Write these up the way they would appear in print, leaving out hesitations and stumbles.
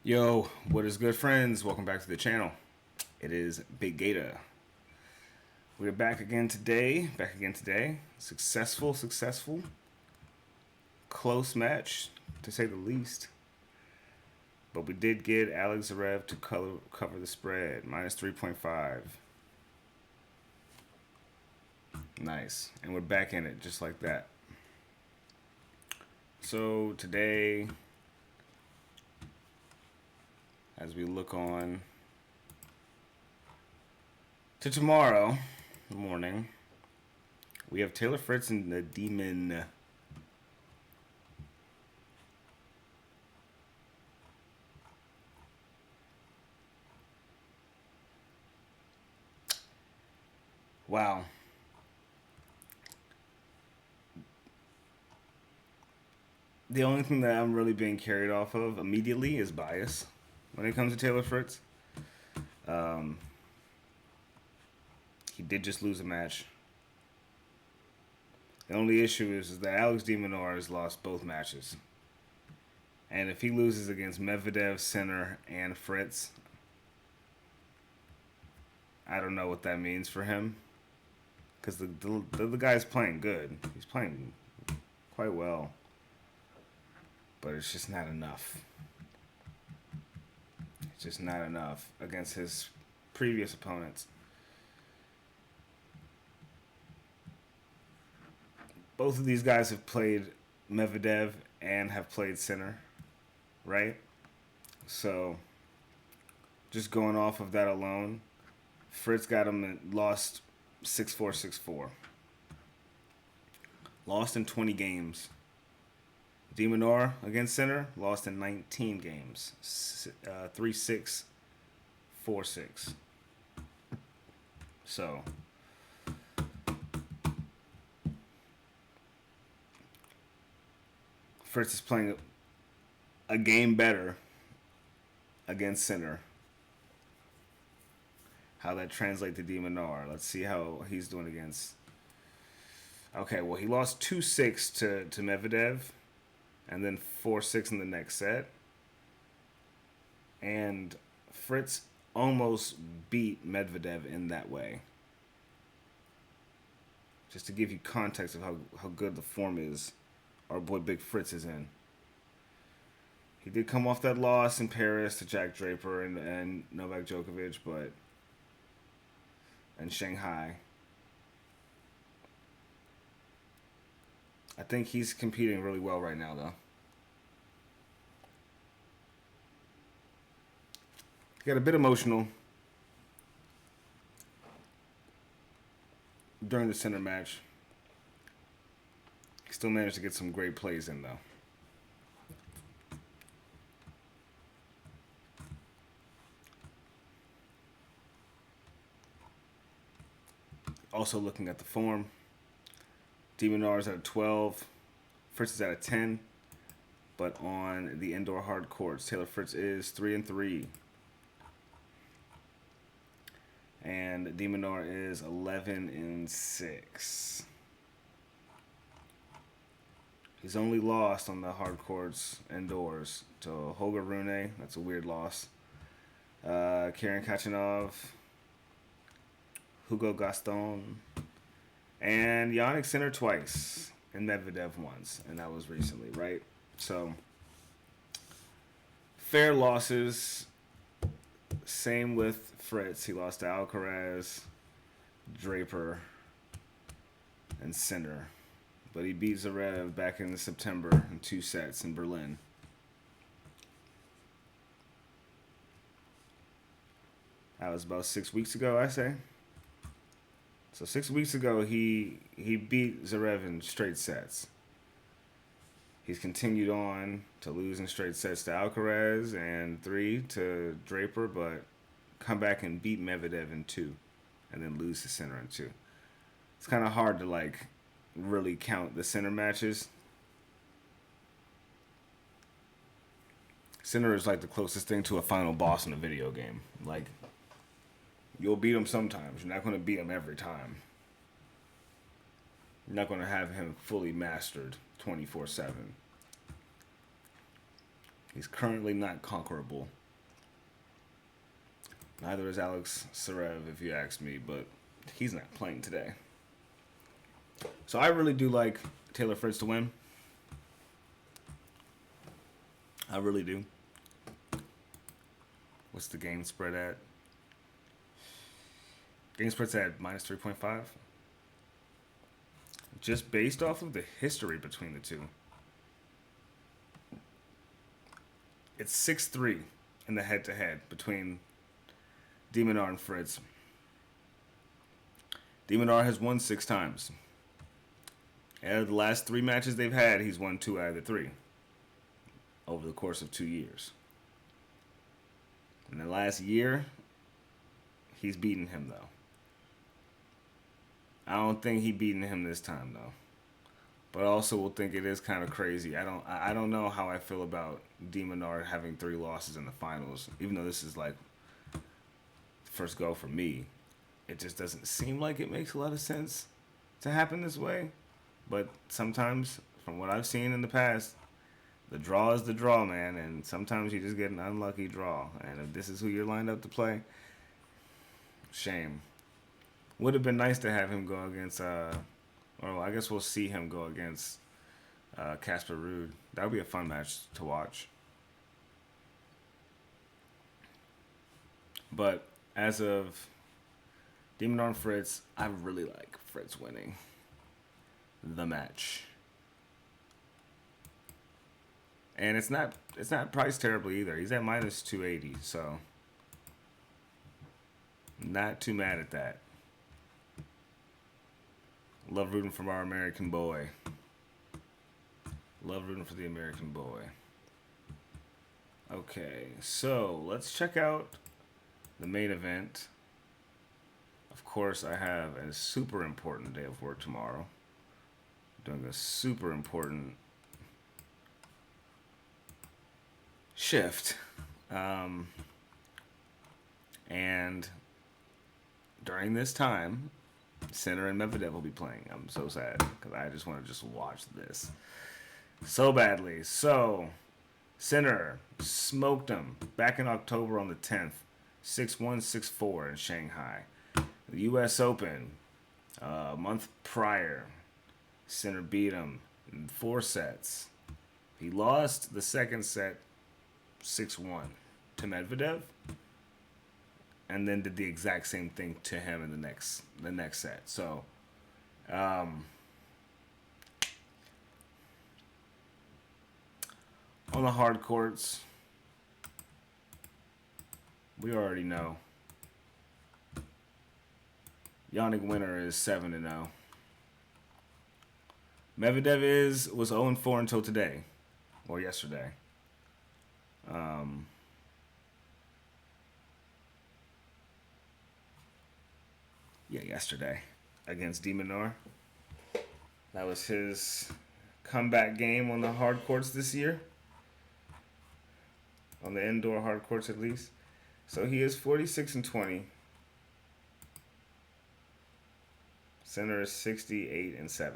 Yo, what is good, friends? Welcome back to the channel. It is Big Gata. We're back again today. Successful. Close match, to say the least. But we did get Alex Zverev to cover the spread, minus 3.5. Nice. And we're back in it just like that. So today, as we look on to tomorrow morning, we have Taylor Fritz and the Demon. Wow. The only thing that I'm really being carried off of immediately is bias when it comes to Taylor Fritz. He did just lose a match. The only issue is that Alex de Minaur has lost both matches. And if he loses against Medvedev, Sinner, and Fritz, I don't know what that means for him. Because the guy's playing good. He's playing quite well. But it's just not enough. It's just not enough against his previous opponents. Both of these guys have played Medvedev and have played Sinner, right? So, just going off of that alone, Fritz got him and lost 6-4, 6-4. Lost in 20 games. De Minaur against Sinner lost in 19 games. 3-6, 4-6. So, Fritz is playing a game better against Sinner. How that translates to de Minaur. Let's see how he's doing against. Okay, well, he lost 2-6 to Medvedev, and then 4-6 in the next set. And Fritz almost beat Medvedev in that way. Just to give you context of how good the form is our boy Big Fritz is in. He did come off that loss in Paris to Jack Draper and Novak Djokovic, and Shanghai. I think he's competing really well right now, though. He got a bit emotional during the Sinner match. He still managed to get some great plays in, though. Also looking at the form, de Minaur is at a 12, Fritz is at a 10, but on the indoor hard courts, Taylor Fritz is 3-3, and de Minaur is 11-6. He's only lost on the hard courts indoors to Holger Rune. That's a weird loss. Karen Khachanov, Hugo Gaston, and Yannick Sinner twice, and Medvedev once, and that was recently, right? So, fair losses. Same with Fritz. He lost to Alcaraz, Draper, and Sinner. But he beat Zverev back in September in 2 sets in Berlin. That was about 6 weeks ago, I say. So 6 weeks ago, he beat Zverev in straight sets. He's continued on to lose in straight sets to Alcaraz and 3 to Draper, but come back and beat Medvedev in 2, and then lose to Sinner in 2. It's kind of hard to really count the Sinner matches. Sinner is like the closest thing to a final boss in a video game. Like, you'll beat him sometimes. You're not going to beat him every time. You're not going to have him fully mastered 24/7. He's currently not conquerable. Neither is Alex Serev, if you ask me, but he's not playing today. So I really do like Taylor Fritz to win. I really do. What's the game spread at? Game spread's at minus 3.5. Just based off of the history between the two. It's 6-3 in the head-to-head between de Minaur and Fritz. de Minaur has won 6 times. Out of the last 3 matches they've had, he's won 2 out of the 3 over the course of 2 years. In the last year, he's beaten him, though. I don't think he beaten him this time, though. But I also will think it is kind of crazy. I don't know how I feel about de Minaur having 3 losses in the finals, even though this is like first go for me. It just doesn't seem like it makes a lot of sense to happen this way. But sometimes, from what I've seen in the past, the draw is the draw, man. And sometimes you just get an unlucky draw. And if this is who you're lined up to play, shame. Would have been nice to have him go against, or I guess we'll see him go against Casper Ruud. That would be a fun match to watch. But as of de Minaur and Fritz, I really like Fritz winning the match. And it's not priced terribly either. He's at minus 280, so not too mad at that. Love rooting for our American boy. Love rooting for the American boy. Okay, so let's check out the main event. Of course, I have a super important day of work tomorrow. Doing a super important shift. And during this time, Sinner and Medvedev will be playing. I'm so sad because I just want to just watch this so badly. So, Sinner smoked him back in October on the 10th, 6-1, 6-4 in Shanghai. The U.S. Open, a month prior, Sinner beat him in 4 sets. He lost the second set 6-1 to Medvedev, and then did the exact same thing to him in the next set. So, on the hard courts, we already know Yannick Winner is 7-0. Medvedev was 0-4 until today, or yesterday. Yesterday against de Minaur. That was his comeback game on the hard courts this year. On the indoor hard courts, at least. So he is 46-20. Sinner is 68-7.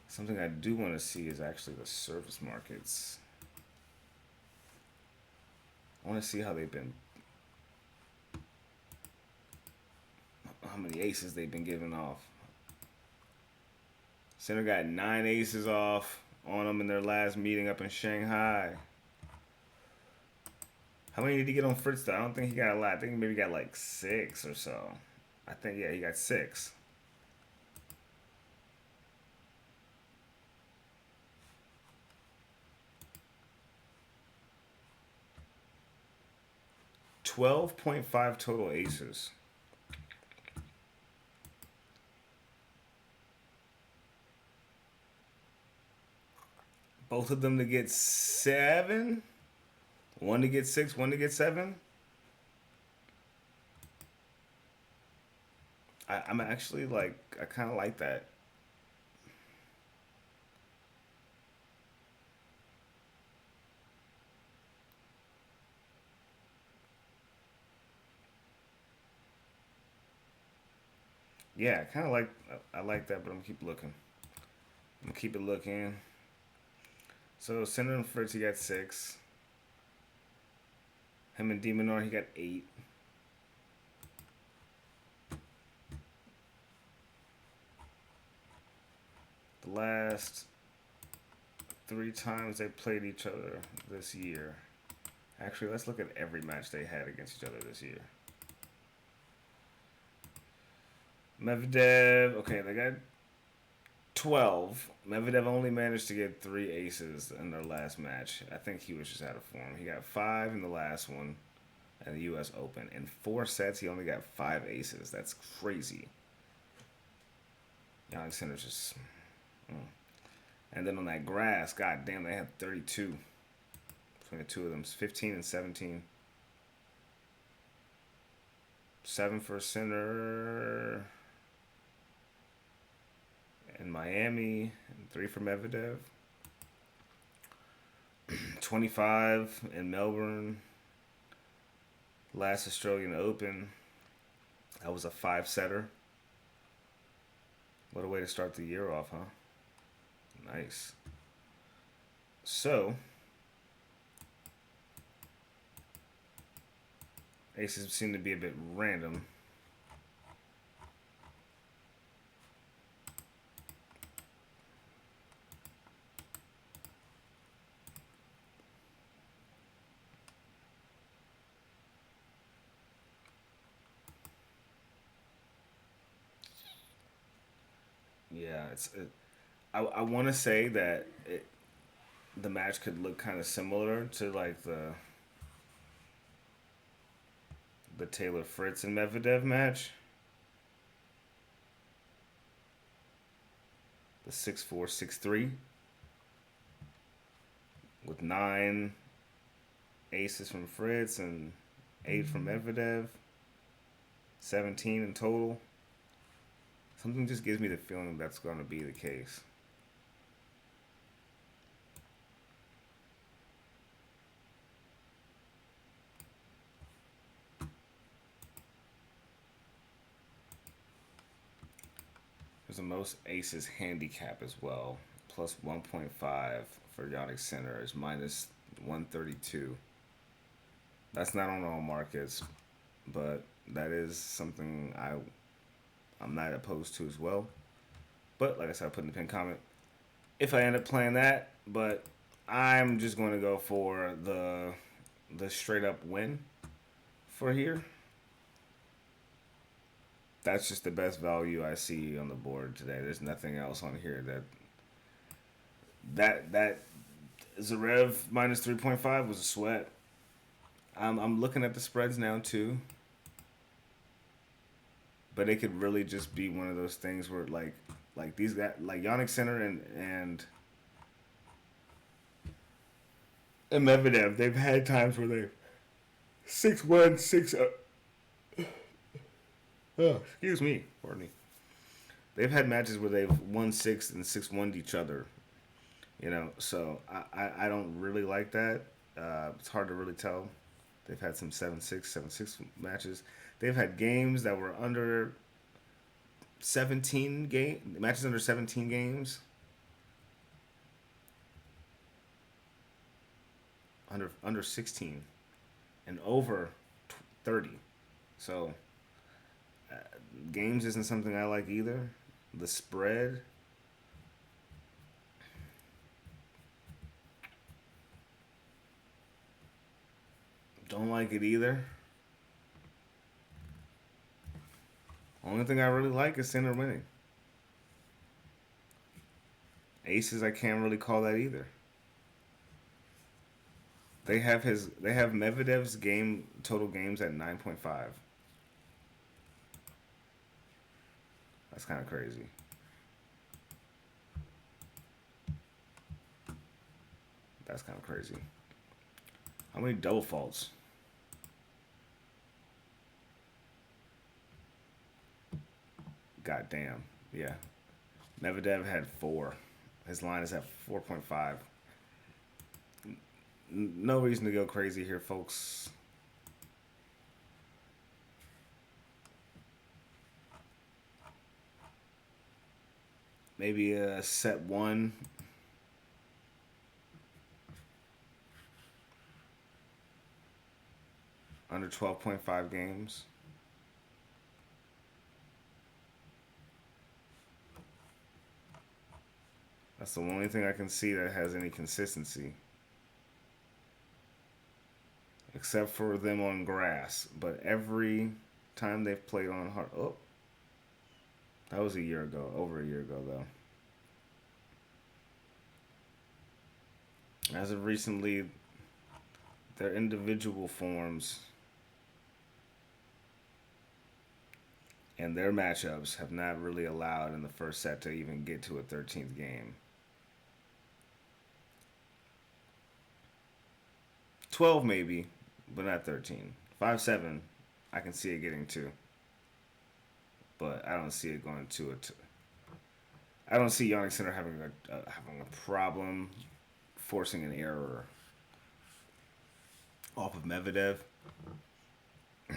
Something I do want to see is actually the service markets. I want to see how they've been, how many aces they've been giving off. Sinner got 9 aces off on them in their last meeting up in Shanghai. How many did he get on Fritz though? I don't think he got a lot. I think he maybe got like 6 or so. I think, yeah, he got 6. $12.5 total aces. Both of them to get 7. One to get 6, one to get 7. I'm actually like, I kind of like that. Yeah, kind of like I like that, but I'm gonna keep looking. I'm gonna keep it looking. So Senator and Fritz, he got 6. Him and Demonor, he got 8. The last 3 times they played each other this year. Actually, let's look at every match they had against each other this year. Medvedev, okay, they got 12. Medvedev only managed to get 3 aces in their last match. I think he was just out of form. He got 5 in the last one at the U.S. Open. In 4 sets, he only got 5 aces. That's crazy. Yannick Sinner's just. Mm. And then on that grass, god damn, they had 32 between the two of them. 15 and 17. 7 for Sinner in Miami, and 3 for Medvedev. 25 in Melbourne. Last Australian Open. That was a 5-setter. What a way to start the year off, huh? Nice. So, aces seem to be a bit random. Yeah, I want to say that the match could look kind of similar to like the Taylor Fritz and Medvedev match, the 6-4 6-3 with 9 aces from Fritz and 8 from Medvedev, 17 in total. Something just gives me the feeling that's going to be the case. There's a most aces handicap as well. Plus 1.5 for Yannick Sinner is minus 132. That's not on all markets, but that is something I'm not opposed to as well. But like I said, I put in the pin comment if I end up playing that. But I'm just going to go for the straight up win for here. That's just the best value I see on the board today. There's nothing else on here that Zverev minus 3.5 was a sweat. I'm looking at the spreads now too, but it could really just be one of those things where like these guys like Yannick Sinner and Medvedev, they've had times where they've 6-1, 6. Oh, excuse me, pardon me. They've had matches where they've won 6 and 6-1 each other. So I don't really like that. It's hard to really tell. They've had some 7-6, 7-6 matches. They've had games that were under 17 matches under 17 games. Under 16 and over 30. So games isn't something I like either. The spread, don't like it either. Only thing I really like is Sinner winning. Aces, I can't really call that either. They have Medvedev's game total games at 9.5. That's kind of crazy. That's kind of crazy. How many double faults? God damn. Yeah. Medvedev had 4. His line is at 4.5. No reason to go crazy here, folks. maybe a set one under 12.5 games. That's the only thing I can see that has any consistency, except for them on grass. But every time they've played on hard, oh, that was a year ago, over a year ago though. As of recently, their individual forms and their matchups have not really allowed in the first set to even get to a 13th game. 12 maybe, but not 13. 5-7, I can see it getting to, but I don't see it going to it. I don't see Yannick Sinner having a problem forcing an error off of Medvedev. If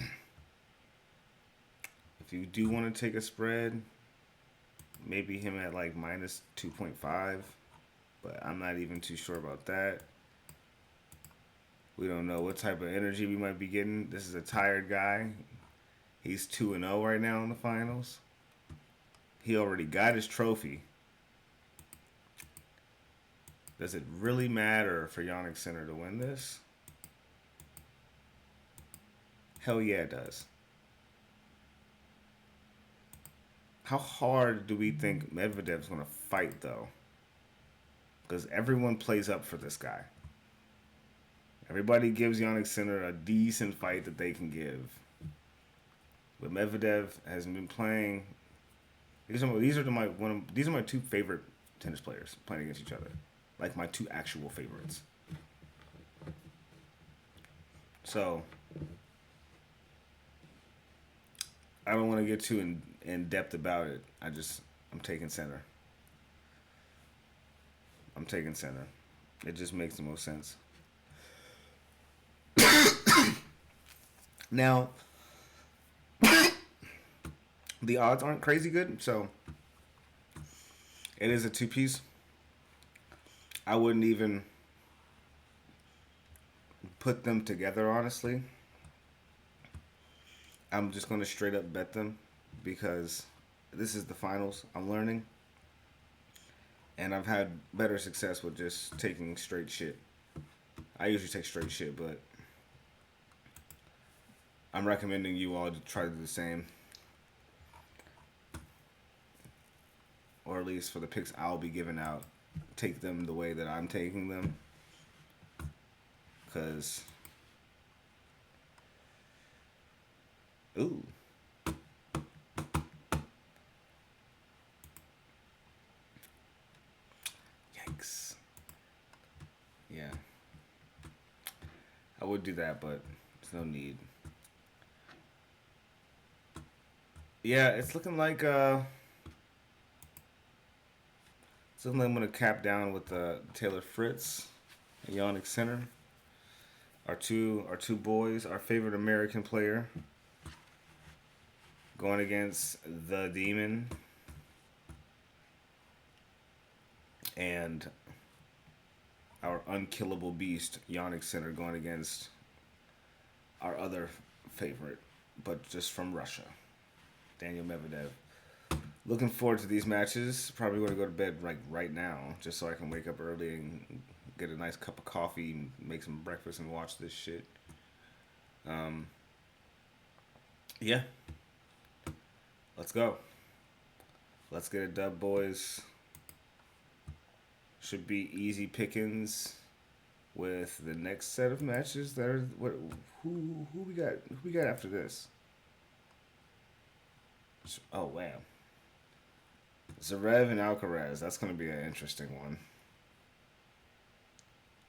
you do want to take a spread, maybe him at like minus 2.5, but I'm not even too sure about that. We don't know what type of energy we might be getting. This is a tired guy. He's 2-0 right now in the finals. He already got his trophy. Does it really matter for Yannick Sinner to win this? Hell yeah, it does. How hard do we think Medvedev's going to fight, though? Because everyone plays up for this guy. Everybody gives Yannick Sinner a decent fight that they can give. But Medvedev hasn't been playing. These are my two favorite tennis players playing against each other. Like my two actual favorites. So I don't want to get too in depth about it. I'm taking Sinner. I'm taking Sinner. It just makes the most sense. Now, the odds aren't crazy good, so it is a two-piece. I wouldn't even put them together, honestly. I'm just going to straight up bet them because this is the finals. I'm learning. And I've had better success with just taking straight shit. I usually take straight shit, but I'm recommending you all to try to do the same. Or at least for the picks I'll be giving out, take them the way that I'm taking them. Because, ooh. Yikes. Yeah. I would do that, but there's no need. Yeah, it's looking like I'm gonna cap down with Taylor Fritz and Yannick Sinner. Our two boys, our favorite American player, going against the Demon and our unkillable beast, Yannick Sinner, going against our other favorite, but just from Russia, Daniel Medvedev. Looking forward to these matches. Probably going to go to bed like right now, just so I can wake up early and get a nice cup of coffee and make some breakfast and watch this shit. Yeah. Let's go. Let's get a dub, boys. Should be easy pickings with the next set of matches that are who we got after this. Oh wow. Zverev and Alcaraz. That's going to be an interesting one.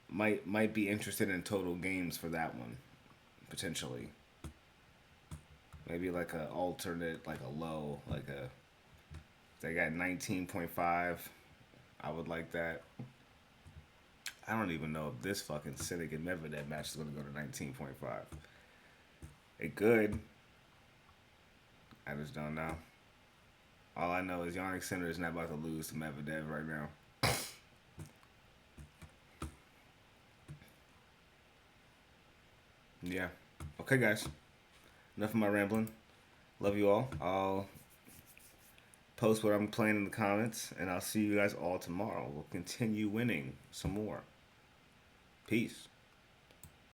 Might be interested in total games for that one, potentially. Maybe like a alternate, like a low, like a. They got 19.5. I would like that. I don't even know if this fucking Cynic and Medvedev match is going to go to 19.5. It could. I just don't know. All I know is Yannick Sinner is not about to lose to Medvedev right now. Yeah. Okay, guys. Enough of my rambling. Love you all. I'll post what I'm playing in the comments, and I'll see you guys all tomorrow. We'll continue winning some more. Peace.